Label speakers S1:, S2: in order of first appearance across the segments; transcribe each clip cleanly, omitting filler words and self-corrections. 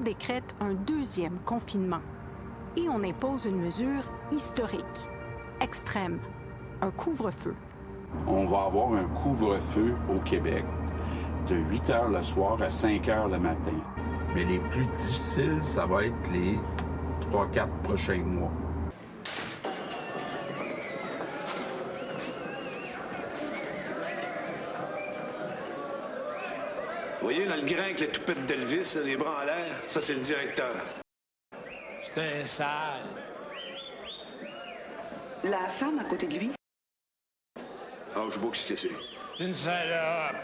S1: décrète un deuxième confinement. Et on impose une mesure historique, extrême, un couvre-feu.
S2: On va avoir un couvre-feu au Québec de 8 heures le soir à 5 heures le matin. Mais les plus difficiles, ça va être les 3-4 prochains mois.
S3: Vous voyez, dans le grain avec les toupettes d'Elvis, les bras en l'air, ça, c'est le directeur.
S4: C'est un sale.
S5: La femme à côté de lui?
S3: Ah, je sais pas ce que c'est.
S4: C'est une salope.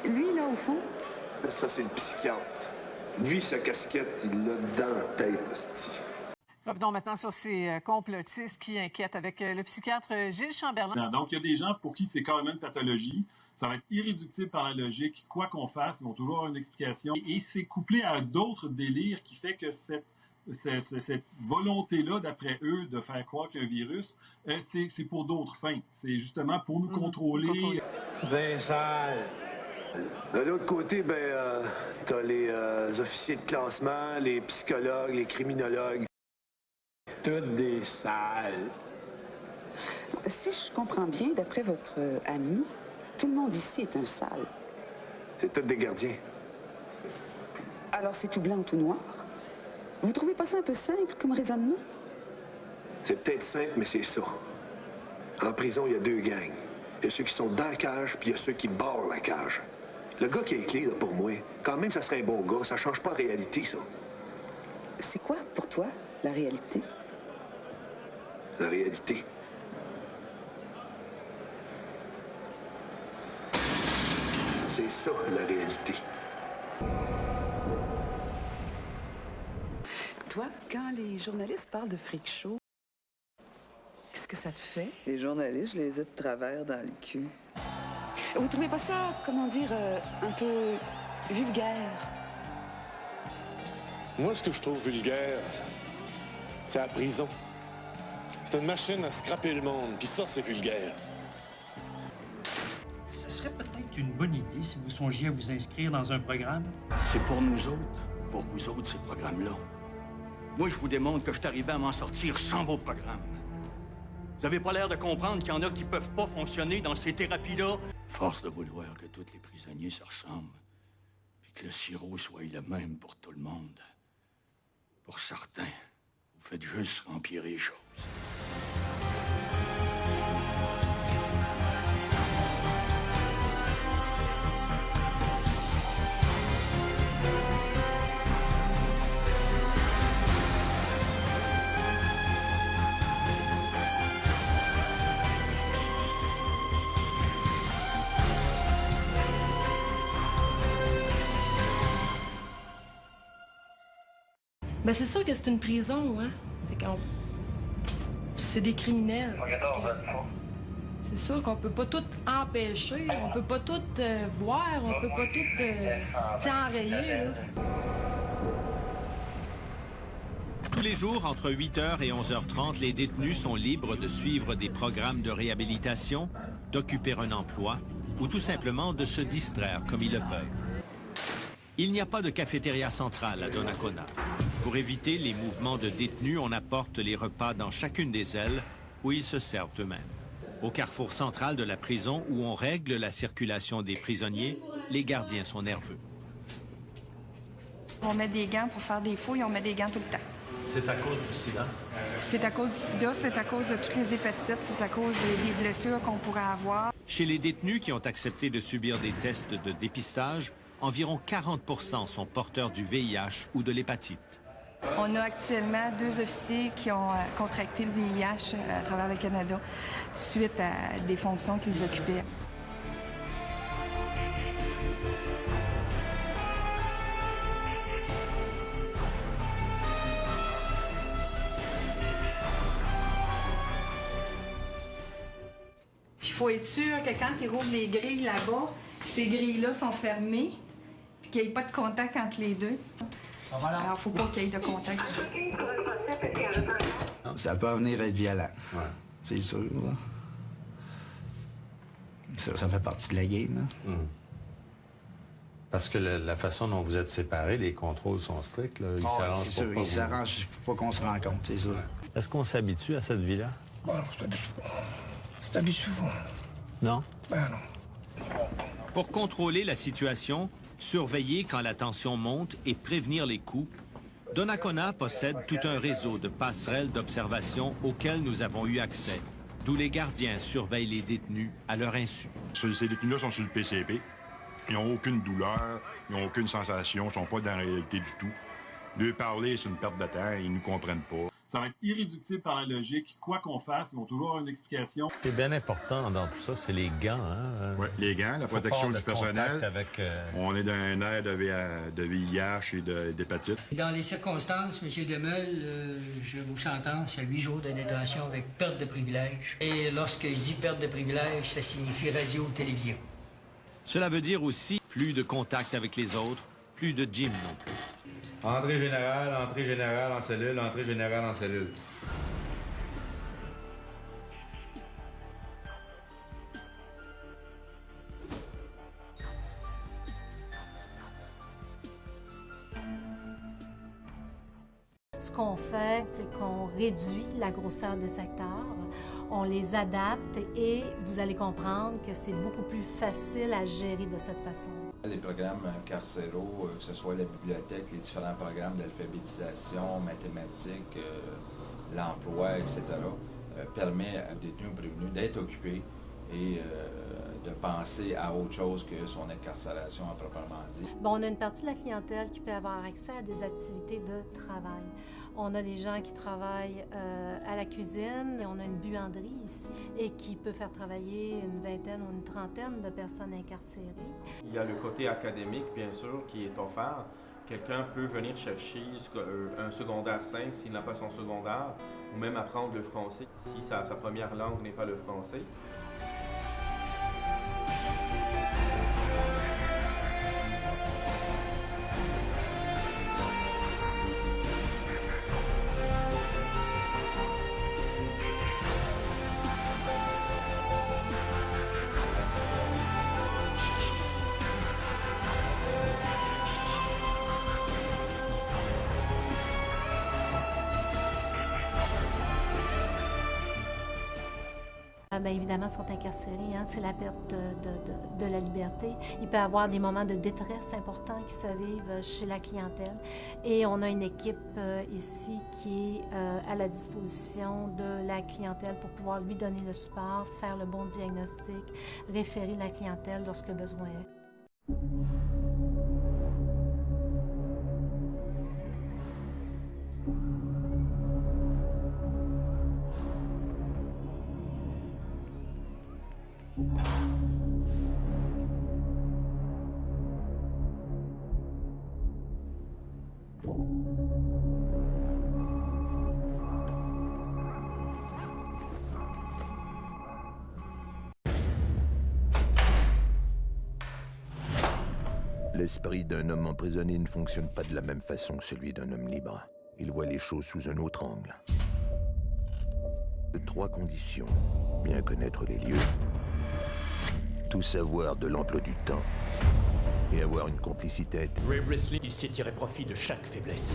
S5: Lui, là, au fond?
S3: Ça, c'est le psychiatre. Lui, sa casquette, il l'a dans la tête, hostie.
S6: Revenons maintenant sur ces complotistes qui inquiètent avec le psychiatre Gilles Chamberlain.
S7: Donc, il y a des gens pour qui c'est carrément une pathologie. Ça va être irréductible par la logique. Quoi qu'on fasse, ils vont toujours avoir une explication. Et c'est couplé à d'autres délires qui fait que cette volonté-là, d'après eux, de faire croire qu'il y a un virus, c'est pour d'autres fins. C'est justement pour nous contrôler.
S4: C'est sale.
S3: De l'autre côté, t'as les officiers de classement, les psychologues, les criminologues.
S4: Toutes des sales.
S5: Si je comprends bien, d'après votre ami, tout le monde ici est un sale.
S3: C'est tous des gardiens.
S5: Alors c'est tout blanc ou tout noir? Vous trouvez pas ça un peu simple comme raisonnement?
S3: C'est peut-être simple, mais c'est ça. En prison, il y a deux gangs. Il y a ceux qui sont dans la cage, puis il y a ceux qui barrent la cage. Le gars qui a les clés, là, pour moi, quand même ça serait un bon gars, ça change pas en réalité, ça.
S5: C'est quoi, pour toi, la réalité?
S3: La réalité. C'est ça, la réalité.
S5: Toi, quand les journalistes parlent de freak show, qu'est-ce que ça te fait? Les journalistes, je les ai de travers dans le cul. Vous trouvez pas ça, comment dire, un peu vulgaire?
S8: Moi, ce que je trouve vulgaire, c'est la prison. C'est une machine à scraper le monde, puis ça, c'est vulgaire.
S9: Ce serait peut-être une bonne idée si vous songiez à vous inscrire dans un programme.
S10: C'est pour nous autres, ou pour vous autres, ces programmes-là. Moi, je vous démontre que je suis arrivé à m'en sortir sans vos programmes. Vous avez pas l'air de comprendre qu'il y en a qui peuvent pas fonctionner dans ces thérapies-là. Force de vouloir que tous les prisonniers se ressemblent, puis que le sirop soit le même pour tout le monde. Pour certains, vous faites juste empirer les choses.
S11: Ben c'est sûr que c'est une prison, hein. C'est des criminels. C'est sûr qu'on peut pas tout empêcher, on peut pas tout voir, on peut pas tout enrayer, là.
S12: Tous les jours, entre 8h et 11h30, les détenus sont libres de suivre des programmes de réhabilitation, d'occuper un emploi ou tout simplement de se distraire comme ils le peuvent. Il n'y a pas de cafétéria centrale à Donnacona. Pour éviter les mouvements de détenus, on apporte les repas dans chacune des ailes où ils se servent eux-mêmes. Au carrefour central de la prison, où on règle la circulation des prisonniers, les gardiens sont nerveux.
S11: On met des gants pour faire des fouilles, on met des gants tout le temps.
S9: C'est à cause du sida?
S11: C'est à cause du sida, c'est à cause de toutes les hépatites, c'est à cause des blessures qu'on pourrait avoir.
S12: Chez les détenus qui ont accepté de subir des tests de dépistage, environ 40% sont porteurs du VIH ou de l'hépatite.
S11: On a actuellement 2 officiers qui ont contracté le VIH à travers le Canada suite à des fonctions qu'ils occupaient. Il faut être sûr que quand ils rouvrent les grilles là-bas, ces grilles-là sont fermées, puis qu'il n'y ait pas de contact entre les deux. Alors, il ne faut pas qu'il y ait de contact.
S13: Ça peut venir être violent, c'est sûr. Là. Ça fait partie de la game. Hein?
S14: Parce que la façon dont vous êtes séparés, les contrôles sont stricts. Là. Ils s'arrangent
S13: c'est sûr, ils s'arrangent pour pas qu'on se rencontre, c'est sûr.
S14: Est-ce qu'on s'habitue à cette vie-là?
S4: Non, c'est habitué. C'est habitué.
S14: Non?
S4: Ben non.
S12: Pour contrôler la situation, surveiller quand la tension monte et prévenir les coups, Donnacona possède tout un réseau de passerelles d'observation auxquelles nous avons eu accès, d'où les gardiens surveillent les détenus à leur insu.
S15: Ces détenus-là sont sur le PCP. Ils n'ont aucune douleur, ils n'ont aucune sensation, ils ne sont pas dans la réalité du tout. De parler, c'est une perte de temps, ils ne nous comprennent pas.
S7: Ça va être irréductible par la logique. Quoi qu'on fasse, ils vont toujours avoir une explication.
S14: Ce qui est bien important dans tout ça, c'est les gants. Hein?
S15: Oui, les gants, la protection du personnel.
S14: Avec,
S15: On est dans un air de VIH et d'hépatite.
S16: Dans les circonstances, M. Demel, je vous sentence à 8 jours de détention avec perte de privilèges. Et lorsque je dis perte de privilèges, ça signifie radio-télévision.
S12: Cela veut dire aussi plus de contact avec les autres, plus de gym non plus.
S17: Entrée générale en cellule, entrée générale en cellule.
S18: Ce qu'on fait, c'est qu'on réduit la grosseur des secteurs, on les adapte et vous allez comprendre que c'est beaucoup plus facile à gérer de cette façon.
S19: Les programmes carcéraux, que ce soit la bibliothèque, les différents programmes d'alphabétisation, mathématiques, l'emploi, etc., permet aux détenus ou prévenus d'être occupés et de penser à autre chose que son incarcération à proprement dit.
S18: Bon, on a une partie de la clientèle qui peut avoir accès à des activités de travail. On a des gens qui travaillent à la cuisine, et on a une buanderie ici et qui peut faire travailler une vingtaine ou une trentaine de personnes incarcérées.
S20: Il y a le côté académique, bien sûr, qui est offert. Quelqu'un peut venir chercher un secondaire 5 s'il n'a pas son secondaire, ou même apprendre le français si sa première langue n'est pas le français.
S18: Bien évidemment, sont incarcérés, hein? C'est la perte de la liberté. Il peut y avoir des moments de détresse importants qui se vivent chez la clientèle. Et on a une équipe ici qui est à la disposition de la clientèle pour pouvoir lui donner le support, faire le bon diagnostic, référer la clientèle lorsque besoin est.
S21: L'esprit d'un homme emprisonné ne fonctionne pas de la même façon que celui d'un homme libre. Il voit les choses sous un autre angle. De 3 conditions. Bien connaître les lieux, tout savoir de l'emploi du temps et avoir une complicité.
S10: Ray Brisley, il sait tirer profit de chaque faiblesse.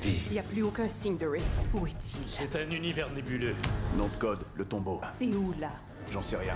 S22: Il n'y a plus aucun signe de Ray. Où est-il?
S10: C'est un univers nébuleux.
S23: Nom de code, le tombeau.
S22: C'est où, là?
S23: J'en sais rien.